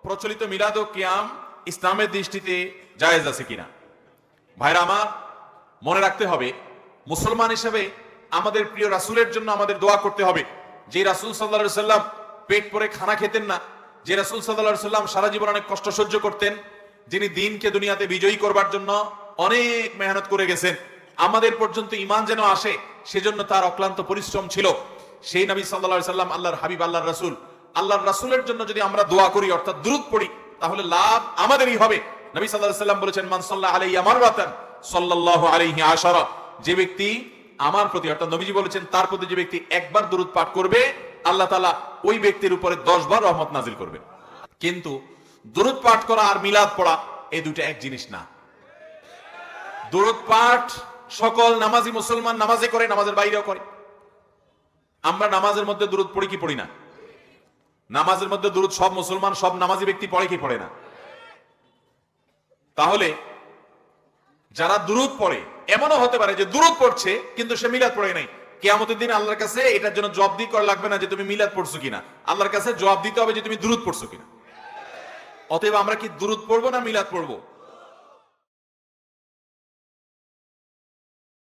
প্রচলিত মিলাদ ও কিয়াম ইসলামের দৃষ্টিতে জায়েজ আছে কিনা? ভাইরা আমার, মনে রাখতে হবে মুসলমান হিসেবে আমাদের প্রিয় রাসূলের জন্য আমাদের দোয়া করতে হবে। যে রাসূল সাল্লাল্লাহু আলাইহি সাল্লাম পেট ভরে খানা খেতেন না, যে রাসূল সাল্লাল্লাহু আলাইহি সাল্লাম সারা জীবন অনেক কষ্ট সহ্য করতেন, যিনি দিনকে দুনিয়াতে বিজয়ী করবার জন্য অনেক মেহনত করে গেছেন, আমাদের পর্যন্ত ঈমান যেন আসে সেজন্য তার অক্লান্ত পরিশ্রম ছিল। সেই নবী সাল্লাল্লাহু আলাইহি সাল্লাম আল্লাহর হাবিব, আল্লাহর রাসূলের জন্য যদি আমরা দোয়া করি অর্থাৎ দুরূদ পড়ি, তাহলে লাভ আমাদেরই হবে। নবী সাল্লাল্লাহু আলাইহি সাল্লাম বলেছেন, মান সাল্লা আলাইয়া মাররাতান সাল্লাল্লাহু আলাইহি আশারা, যে ব্যক্তি আমার প্রতি অর্থাৎ নবীজি বলেছেন তার প্রতি যে ব্যক্তি একবার দুরূদ পাঠ করবে, আল্লাহ তাআলা ওই ব্যক্তির উপরে 10 বার রহমত নাজিল করবেন। কিন্তু দুরূদ পাঠ করা আর মিলাদ পড়া এই দুটো এক জিনিস না। দুরূদ পাঠ সকল নামাজি মুসলমান নামাজে করে, নামাজের বাইরেও করে। আমরা নামাজের মধ্যে দুরূদ পড়ি কি পড়ি না? নামাজের মধ্যে দুরূদ সব মুসলমান, সব নামাজি ব্যক্তি পড়ে কি পড়ে না? তাহলে যারা দুরূদ পড়ে, এমনও হতে পারে যে দুরূদ পড়ছে কিন্তু সে মিলাদ পড়ে নাই। কিয়ামতের দিন আল্লাহর কাছে এটার জন্য জবাবদিহি করা লাগবে না যে তুমি মিলাদ পড়ছো কিনা, আল্লাহর কাছে জবাব দিতে হবে যে তুমি দুরূদ পড়ছো কিনা। অতএব আমরা কি দুরূদ পড়বো না মিলাদ পড়বো?